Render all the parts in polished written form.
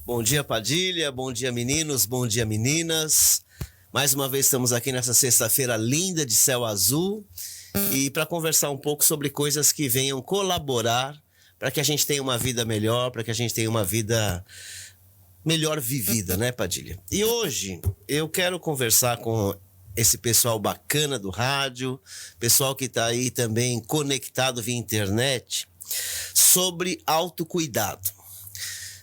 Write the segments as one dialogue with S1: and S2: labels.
S1: Bom dia, Padilha. Bom dia, meninos. Bom dia, meninas. Mais uma vez estamos aqui nessa sexta-feira linda de céu azul e para conversar um pouco sobre coisas que venham colaborar para que a gente tenha uma vida melhor, para que a gente tenha uma vida melhor vivida, né, Padilha? E hoje eu quero conversar com esse pessoal bacana do rádio, pessoal que está aí também conectado via internet, sobre autocuidado.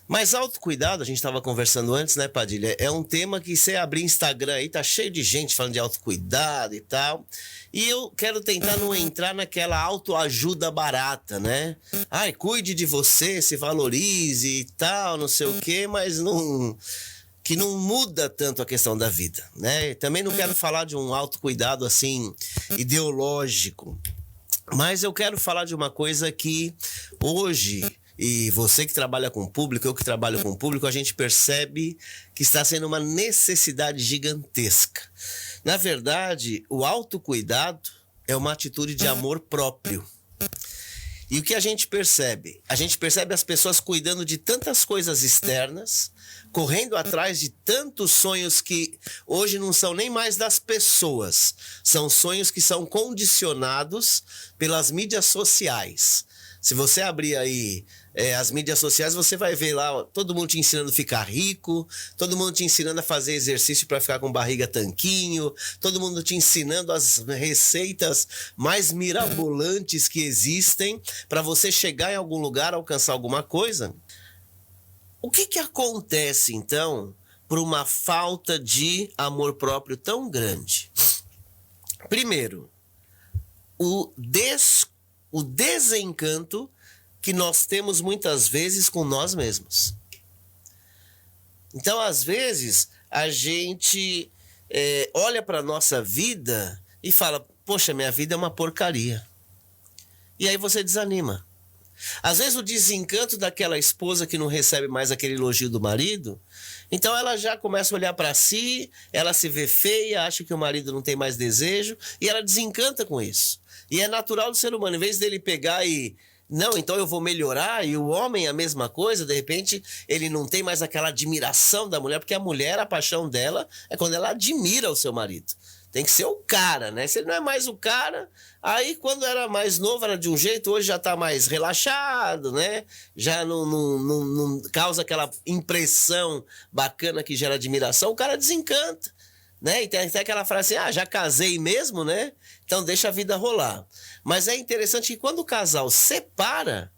S1: Mas autocuidado, a gente estava conversando antes, né, Padilha? É um tema que você abrir Instagram aí, tá cheio de gente falando de autocuidado e tal. E eu quero tentar não entrar naquela autoajuda barata, né? Ai, cuide de você, se valorize e tal, não sei o quê, mas não... que não muda tanto a questão da vida, né? Também não quero falar de um autocuidado, assim, ideológico. Mas eu quero falar de uma coisa que hoje... E você que trabalha com público, eu que trabalho com público, a gente percebe que está sendo uma necessidade gigantesca. Na verdade, o autocuidado é uma atitude de amor próprio. E o que a gente percebe? A gente percebe as pessoas cuidando de tantas coisas externas, correndo atrás de tantos sonhos que hoje não são nem mais das pessoas. São sonhos que são condicionados pelas mídias sociais. Se você abrir aí as mídias sociais, você vai ver lá todo mundo te ensinando a ficar rico, todo mundo te ensinando a fazer exercício para ficar com barriga tanquinho, todo mundo te ensinando as receitas mais mirabolantes que existem para você chegar em algum lugar, alcançar alguma coisa. O que acontece, então, por uma falta de amor próprio tão grande? Primeiro, o desencanto que nós temos muitas vezes com nós mesmos. Então, às vezes, a gente olha para a nossa vida e fala, poxa, minha vida é uma porcaria. E aí você desanima. Às vezes o desencanto daquela esposa que não recebe mais aquele elogio do marido, então ela já começa a olhar para si, ela se vê feia, acha que o marido não tem mais desejo, e ela desencanta com isso. E é natural do ser humano, em vez dele pegar e... Não, então eu vou melhorar, e o homem a mesma coisa, de repente ele não tem mais aquela admiração da mulher, porque a mulher, a paixão dela é quando ela admira o seu marido. Tem que ser o cara, né? Se ele não é mais o cara, aí quando era mais novo era de um jeito, hoje já tá mais relaxado, né? Já não causa aquela impressão bacana que gera admiração, o cara desencanta, né? E tem até aquela frase assim, já casei mesmo, né? Então deixa a vida rolar. Mas é interessante que quando o casal separa,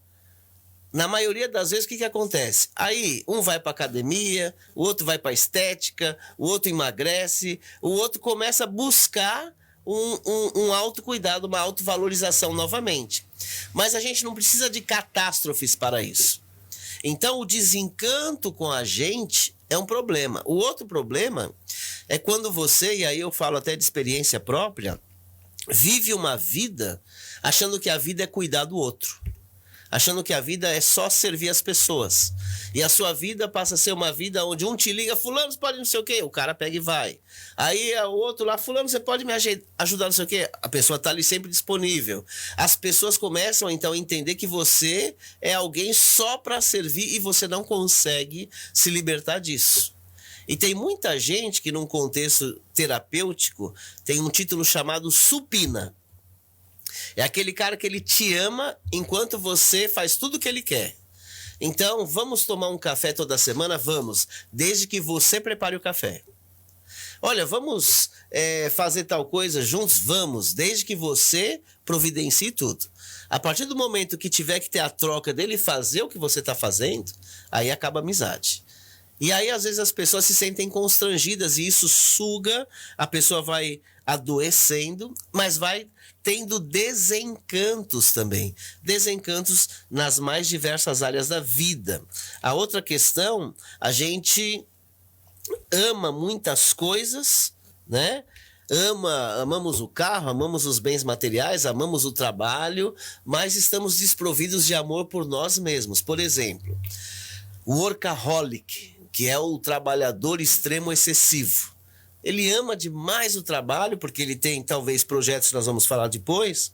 S1: na maioria das vezes o que acontece? Aí um vai para academia, o outro vai para estética, o outro emagrece, o outro começa a buscar um autocuidado, uma autovalorização novamente. Mas a gente não precisa de catástrofes para isso. Então o desencanto com a gente é um problema. O outro problema é quando você, e aí eu falo até de experiência própria, vive uma vida achando que a vida é cuidar do outro. Achando que a vida é só servir as pessoas. E a sua vida passa a ser uma vida onde um te liga, fulano, você pode não sei o quê? O cara pega e vai. Aí o outro lá, fulano, você pode me ajudar não sei o quê? A pessoa está ali sempre disponível. As pessoas começam então a entender que você é alguém só para servir e você não consegue se libertar disso. E tem muita gente que num contexto terapêutico tem um título chamado supina. É aquele cara que ele te ama enquanto você faz tudo o que ele quer. Então, vamos tomar um café toda semana? Vamos, desde que você prepare o café. Olha, vamos fazer tal coisa juntos? Vamos, desde que você providencie tudo. A partir do momento que tiver que ter a troca dele fazer o que você está fazendo, aí acaba a amizade. E aí, às vezes, as pessoas se sentem constrangidas e isso suga, a pessoa vai adoecendo, mas vai tendo desencantos também. Desencantos nas mais diversas áreas da vida. A outra questão, a gente ama muitas coisas, né? Amamos o carro, amamos os bens materiais, amamos o trabalho, mas estamos desprovidos de amor por nós mesmos. Por exemplo, o workaholic, que é o trabalhador extremo excessivo. Ele ama demais o trabalho, porque ele tem talvez projetos que nós vamos falar depois,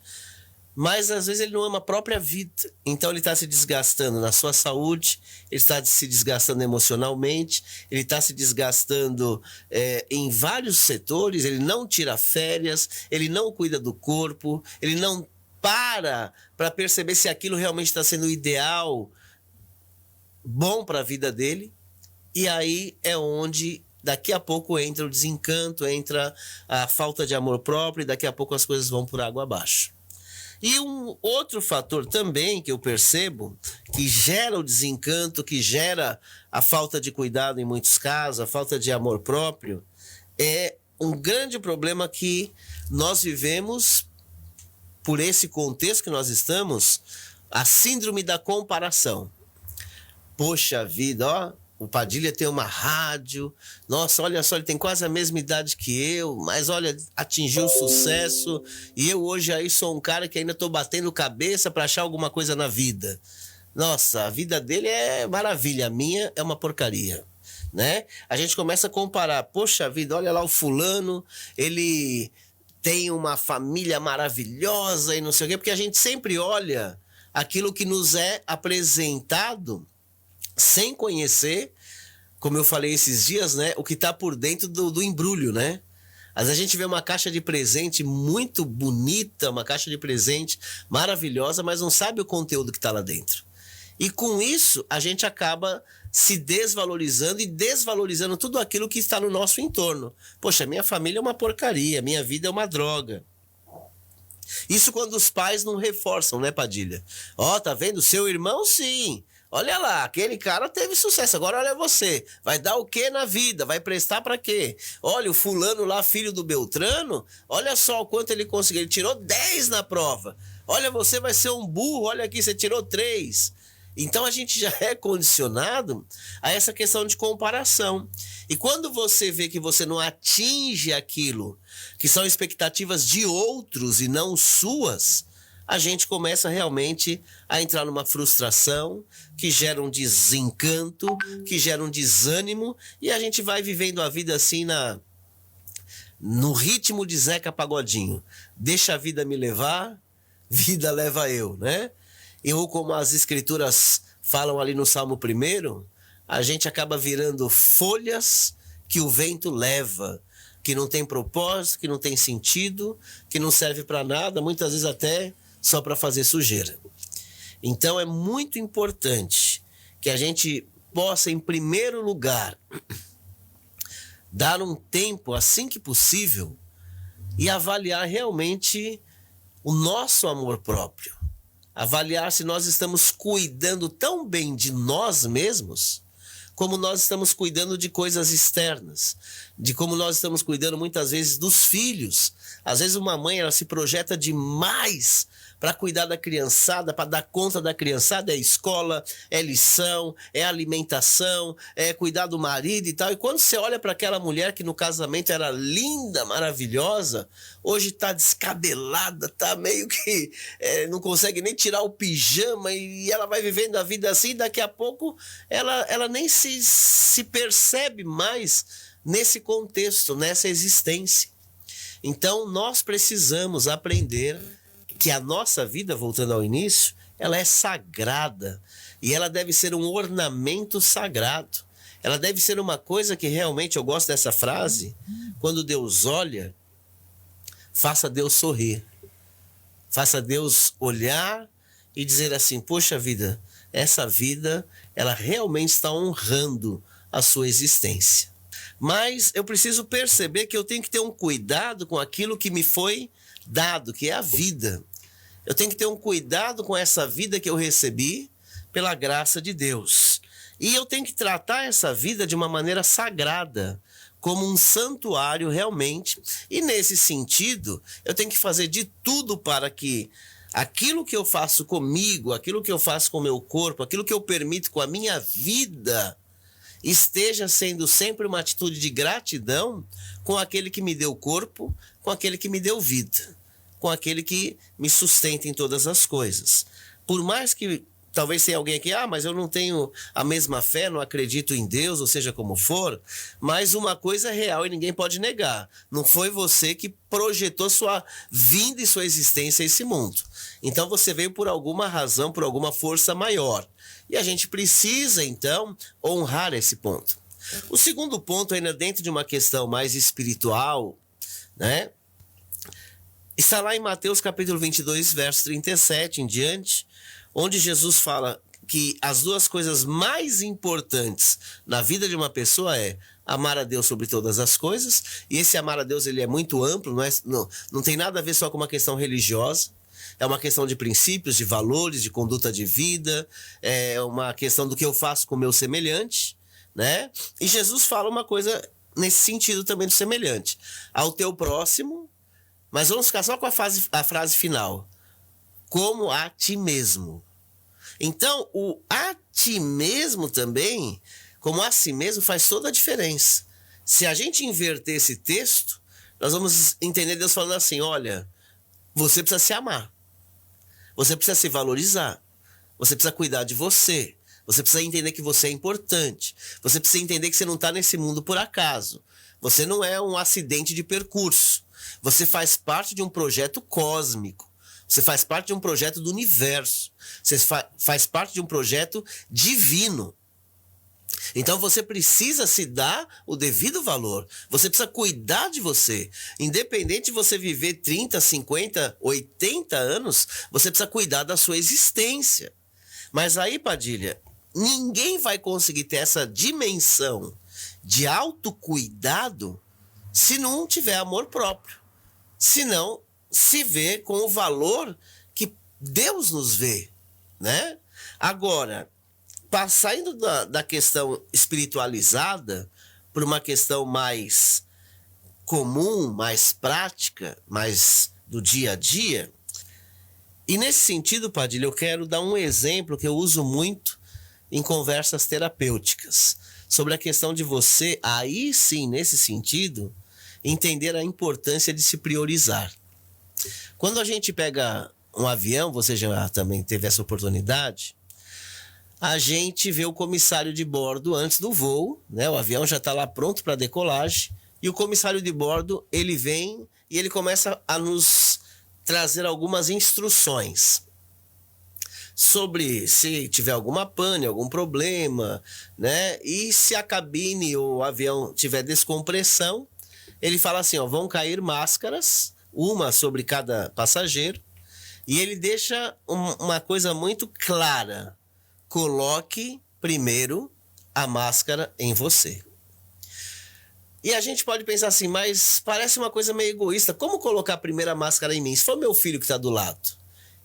S1: mas às vezes ele não ama a própria vida. Então ele está se desgastando na sua saúde, ele está se desgastando emocionalmente, ele está se desgastando em vários setores, ele não tira férias, ele não cuida do corpo, ele não para perceber se aquilo realmente está sendo ideal, bom para a vida dele. E aí é onde daqui a pouco entra o desencanto, entra a falta de amor próprio e daqui a pouco as coisas vão por água abaixo. E um outro fator também que eu percebo, que gera o desencanto, que gera a falta de cuidado em muitos casos, a falta de amor próprio, é um grande problema que nós vivemos por esse contexto que nós estamos, a síndrome da comparação. Poxa vida, ó, o Padilha tem uma rádio, nossa, olha só, ele tem quase a mesma idade que eu, mas olha, atingiu sucesso, e eu hoje aí sou um cara que ainda estou batendo cabeça para achar alguma coisa na vida. Nossa, a vida dele é maravilha, a minha é uma porcaria, né? A gente começa a comparar, poxa vida, olha lá o fulano, ele tem uma família maravilhosa e não sei o quê, porque a gente sempre olha aquilo que nos é apresentado sem conhecer, como eu falei esses dias, né, o que está por dentro do embrulho, né? Às vezes a gente vê uma caixa de presente muito bonita, uma caixa de presente maravilhosa, mas não sabe o conteúdo que está lá dentro. E com isso, a gente acaba se desvalorizando e desvalorizando tudo aquilo que está no nosso entorno. Poxa, minha família é uma porcaria, minha vida é uma droga. Isso quando os pais não reforçam, né, Padilha? Ó, tá vendo? Seu irmão, sim. Olha lá, aquele cara teve sucesso, agora olha você, vai dar o que na vida, vai prestar para quê? Olha, o fulano lá, filho do Beltrano, olha só o quanto ele conseguiu, ele tirou 10 na prova. Olha, você vai ser um burro, olha aqui, você tirou 3. Então a gente já é condicionado a essa questão de comparação. E quando você vê que você não atinge aquilo que são expectativas de outros e não suas, a gente começa realmente a entrar numa frustração que gera um desencanto, que gera um desânimo, e a gente vai vivendo a vida assim no ritmo de Zeca Pagodinho. Deixa a vida me levar, vida leva eu, né? Ou como as escrituras falam ali no Salmo 1, a gente acaba virando folhas que o vento leva, que não tem propósito, que não tem sentido, que não serve para nada, muitas vezes até só para fazer sujeira. Então é muito importante que a gente possa, em primeiro lugar, dar um tempo, assim que possível, e avaliar realmente o nosso amor próprio. Avaliar se nós estamos cuidando tão bem de nós mesmos, como nós estamos cuidando de coisas externas, de como nós estamos cuidando muitas vezes dos filhos. Às vezes uma mãe, ela se projeta demais para cuidar da criançada, para dar conta da criançada, é escola, é lição, é alimentação, é cuidar do marido e tal. E quando você olha para aquela mulher que no casamento era linda, maravilhosa, hoje está descabelada, está meio que não consegue nem tirar o pijama e ela vai vivendo a vida assim, daqui a pouco ela nem se percebe mais nesse contexto, nessa existência. Então nós precisamos aprender que a nossa vida, voltando ao início, ela é sagrada e ela deve ser um ornamento sagrado. Ela deve ser uma coisa que realmente, eu gosto dessa frase, quando Deus olha, faça Deus sorrir. Faça Deus olhar e dizer assim, poxa vida, essa vida, ela realmente está honrando a sua existência. Mas eu preciso perceber que eu tenho que ter um cuidado com aquilo que me foi dado, que é a vida. Eu tenho que ter um cuidado com essa vida que eu recebi pela graça de Deus. E eu tenho que tratar essa vida de uma maneira sagrada, como um santuário realmente. E nesse sentido, eu tenho que fazer de tudo para que aquilo que eu faço comigo, aquilo que eu faço com o meu corpo, aquilo que eu permito com a minha vida, esteja sendo sempre uma atitude de gratidão com aquele que me deu corpo, com aquele que me deu vida, com aquele que me sustenta em todas as coisas. Por mais que Talvez tenha alguém aqui, mas eu não tenho a mesma fé, não acredito em Deus, ou seja como for. Mas uma coisa é real e ninguém pode negar. Não foi você que projetou sua vinda e sua existência a esse mundo. Então você veio por alguma razão, por alguma força maior. E a gente precisa, então, honrar esse ponto. O segundo ponto, ainda dentro de uma questão mais espiritual, né? Está lá em Mateus capítulo 22, verso 37 em diante, onde Jesus fala que as duas coisas mais importantes na vida de uma pessoa é amar a Deus sobre todas as coisas, e esse amar a Deus ele é muito amplo, não tem nada a ver só com uma questão religiosa, é uma questão de princípios, de valores, de conduta de vida, é uma questão do que eu faço com o meu semelhante, né? E Jesus fala uma coisa nesse sentido também do semelhante, ao teu próximo, mas vamos ficar só com a frase final, como a ti mesmo. Então, o a ti mesmo também, como a si mesmo, faz toda a diferença. Se a gente inverter esse texto, nós vamos entender Deus falando assim, olha, você precisa se amar. Você precisa se valorizar. Você precisa cuidar de você. Você precisa entender que você é importante. Você precisa entender que você não está nesse mundo por acaso. Você não é um acidente de percurso. Você faz parte de um projeto cósmico. Você faz parte de um projeto do universo. Você faz parte de um projeto divino. Então você precisa se dar o devido valor. Você precisa cuidar de você. Independente de você viver 30, 50, 80 anos, você precisa cuidar da sua existência. Mas aí, Padilha, ninguém vai conseguir ter essa dimensão de autocuidado se não tiver amor próprio. Se não se vê com o valor que Deus nos vê, né? Agora, saindo da questão espiritualizada para uma questão mais comum, mais prática, mais do dia a dia. E nesse sentido, Padilha, eu quero dar um exemplo que eu uso muito em conversas terapêuticas, sobre a questão de você, aí sim, nesse sentido, entender a importância de se priorizar. Quando a gente pega um avião, você já também teve essa oportunidade, a gente vê o comissário de bordo antes do voo, né? O avião já está lá pronto para decolagem, e o comissário de bordo, ele vem e ele começa a nos trazer algumas instruções sobre se tiver alguma pane, algum problema, né? E se a cabine ou o avião tiver descompressão, ele fala assim, vão cair máscaras, uma sobre cada passageiro, e ele deixa uma coisa muito clara: coloque primeiro a máscara em você. E a gente pode pensar assim, mas parece uma coisa meio egoísta. Como colocar primeiro a máscara em mim? Se for meu filho que está do lado?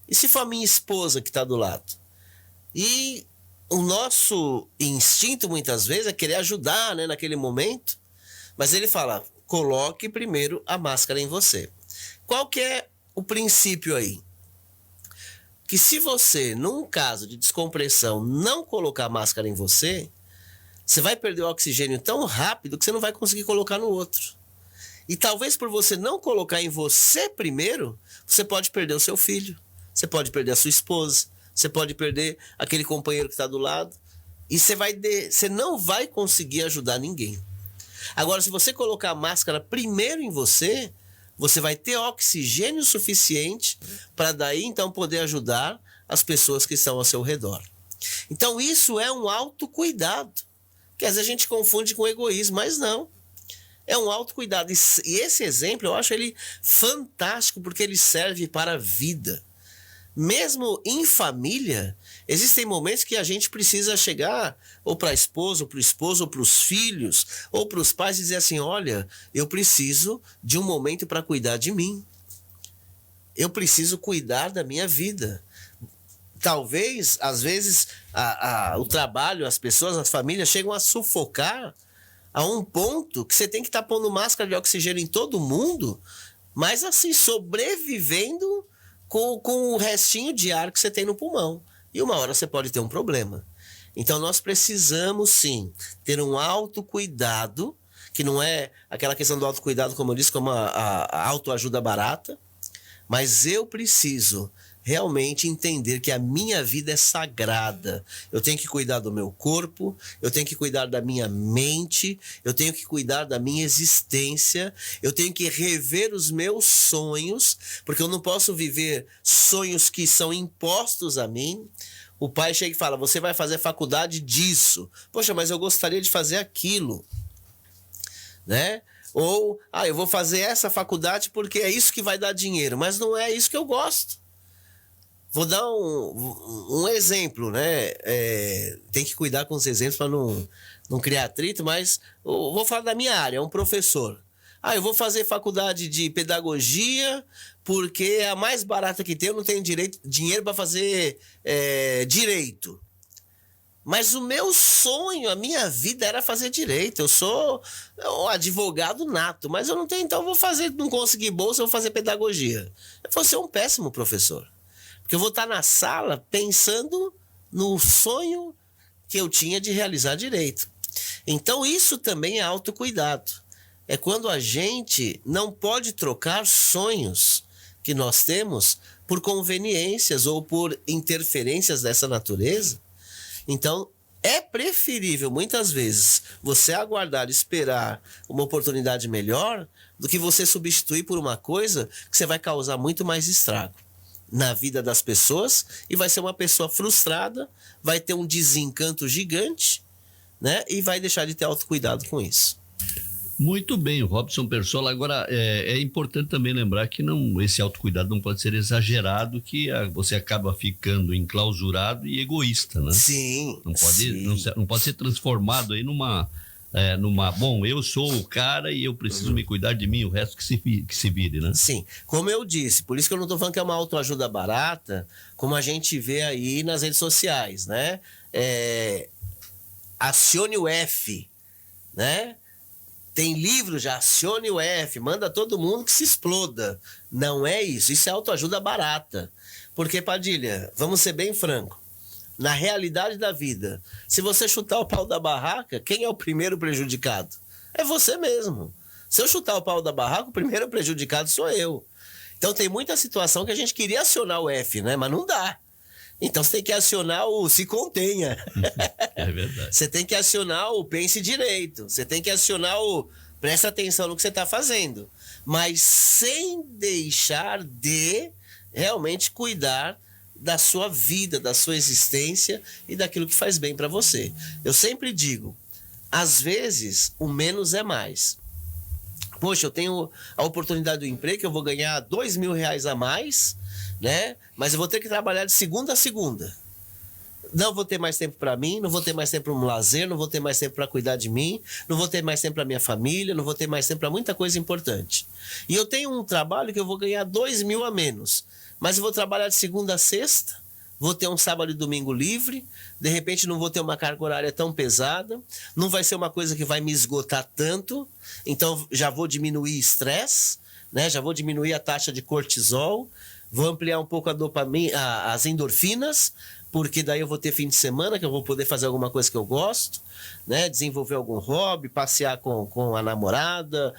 S1: E se for a minha esposa que está do lado? E o nosso instinto, muitas vezes, é querer ajudar, né, naquele momento. Mas ele fala, coloque primeiro a máscara em você. Qual que é o princípio aí? Que se você, num caso de descompressão, não colocar a máscara em você, você vai perder o oxigênio tão rápido que você não vai conseguir colocar no outro. E talvez por você não colocar em você primeiro, você pode perder o seu filho, você pode perder a sua esposa, você pode perder aquele companheiro que está do lado, e você não vai conseguir ajudar ninguém. Agora, se você colocar a máscara primeiro em você, você vai ter oxigênio suficiente para daí então poder ajudar as pessoas que estão ao seu redor. Então isso é um autocuidado, que às vezes a gente confunde com egoísmo, mas não. É um autocuidado. E esse exemplo eu acho ele fantástico porque ele serve para a vida. Mesmo em família, existem momentos que a gente precisa chegar ou para a esposa, ou para o esposo, ou para os filhos, ou para os pais e dizer assim, olha, eu preciso de um momento para cuidar de mim. Eu preciso cuidar da minha vida. Talvez, às vezes, o trabalho, as pessoas, as famílias chegam a sufocar a um ponto que você tem que estar pondo máscara de oxigênio em todo mundo, mas assim, sobrevivendo com o restinho de ar que você tem no pulmão. E uma hora você pode ter um problema. Então nós precisamos sim ter um autocuidado, que não é aquela questão do autocuidado, como eu disse, como a autoajuda barata, mas eu preciso realmente entender que a minha vida é sagrada. Eu tenho que cuidar do meu corpo, eu tenho que cuidar da minha mente, eu tenho que cuidar da minha existência, eu tenho que rever os meus sonhos, porque eu não posso viver sonhos que são impostos a mim. O pai chega e fala, você vai fazer faculdade disso. Poxa, mas eu gostaria de fazer aquilo, né? Ou, eu vou fazer essa faculdade porque é isso que vai dar dinheiro, mas não é isso que eu gosto. Vou dar um exemplo, né? Tem que cuidar com os exemplos para não criar atrito, mas eu vou falar da minha área, um professor. Eu vou fazer faculdade de pedagogia porque é a mais barata que tem, eu não tenho dinheiro para fazer direito. Mas o meu sonho, a minha vida era fazer direito. Eu sou um advogado nato, mas eu não tenho, então eu vou fazer, não conseguir bolsa, eu vou fazer pedagogia. Eu vou ser um péssimo professor. Porque eu vou estar na sala pensando no sonho que eu tinha de realizar direito. Então isso também é autocuidado. É quando a gente não pode trocar sonhos que nós temos por conveniências ou por interferências dessa natureza. Então, é preferível, muitas vezes, você aguardar, esperar uma oportunidade melhor do que você substituir por uma coisa que você vai causar muito mais estrago na vida das pessoas e vai ser uma pessoa frustrada, vai ter um desencanto gigante, né? E vai deixar de ter autocuidado com isso.
S2: Muito bem, Robson Perssola. Agora, é importante também lembrar que esse autocuidado não pode ser exagerado, que você acaba ficando enclausurado e egoísta, né?
S1: Sim.
S2: Não pode ser transformado aí numa... Bom, eu sou o cara e eu preciso me cuidar de mim, o resto que se vire, né?
S1: Sim, como eu disse, por isso que eu não estou falando que é uma autoajuda barata, como a gente vê aí nas redes sociais, né? Acione o F, né? Tem livro já, acione o F, manda todo mundo que se exploda. Não é isso, isso é autoajuda barata. Porque, Padilha, vamos ser bem franco, na realidade da vida, se você chutar o pau da barraca, quem é o primeiro prejudicado? É você mesmo. Se eu chutar o pau da barraca, o primeiro prejudicado sou eu. Então tem muita situação que a gente queria acionar o F, né? Mas não dá. Então você tem que acionar o se contenha.
S2: É verdade.
S1: Você tem que acionar o pense direito. Você tem que acionar o presta atenção no que você está fazendo. Mas sem deixar de realmente cuidar da sua vida, da sua existência e daquilo que faz bem para você. Eu sempre digo, às vezes o menos é mais. Poxa, eu tenho a oportunidade do emprego, eu vou ganhar R$2.000 a mais, né? Mas eu vou ter que trabalhar de segunda a segunda. Não vou ter mais tempo para mim, não vou ter mais tempo para um lazer, não vou ter mais tempo para cuidar de mim, não vou ter mais tempo para minha família, não vou ter mais tempo para muita coisa importante. E eu tenho um trabalho que eu vou ganhar R$2.000 a menos, mas eu vou trabalhar de segunda a sexta, vou ter um sábado e domingo livre, de repente não vou ter uma carga horária tão pesada, não vai ser uma coisa que vai me esgotar tanto, então já vou diminuir estresse, né? Já vou diminuir a taxa de cortisol, vou ampliar um pouco a dopamina, as endorfinas, porque daí eu vou ter fim de semana que eu vou poder fazer alguma coisa que eu gosto, né? Desenvolver algum hobby, passear com a namorada,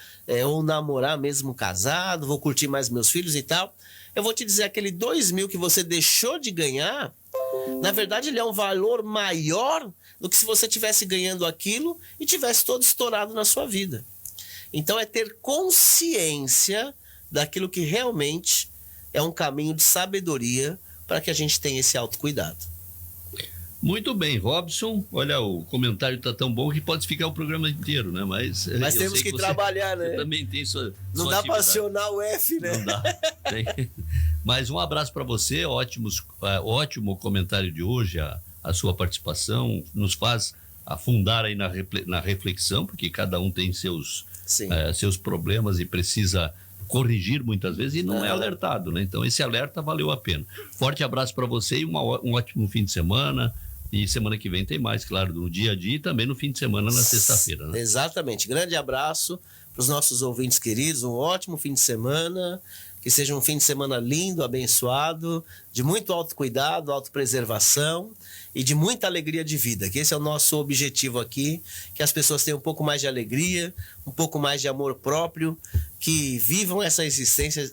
S1: ou namorar mesmo casado, vou curtir mais meus filhos e tal. Eu vou te dizer, aquele 2.000 que você deixou de ganhar, na verdade ele é um valor maior do que se você estivesse ganhando aquilo e tivesse todo estourado na sua vida. Então é ter consciência daquilo que realmente é um caminho de sabedoria para que a gente tenha esse autocuidado.
S2: Muito bem, Robson. Olha, o comentário está tão bom que pode ficar o programa inteiro, né? Mas
S1: temos que trabalhar, né?
S2: Você também tem sua
S1: Não dá para acionar o F, né?
S2: Não dá. Mas um abraço para você, ótimo comentário de hoje, a sua participação nos faz afundar aí na reflexão, porque cada um tem seus problemas e precisa corrigir muitas vezes e não é alertado, né? Então esse alerta valeu a pena. Forte abraço para você e um ótimo fim de semana. E semana que vem tem mais, claro, no dia a dia e também no fim de semana, na sexta-feira, né?
S1: Exatamente. Grande abraço para os nossos ouvintes queridos, um ótimo fim de semana, que seja um fim de semana lindo, abençoado, de muito autocuidado, autopreservação e de muita alegria de vida, que esse é o nosso objetivo aqui, que as pessoas tenham um pouco mais de alegria, um pouco mais de amor próprio, que vivam essa existência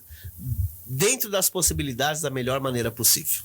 S1: dentro das possibilidades da melhor maneira possível.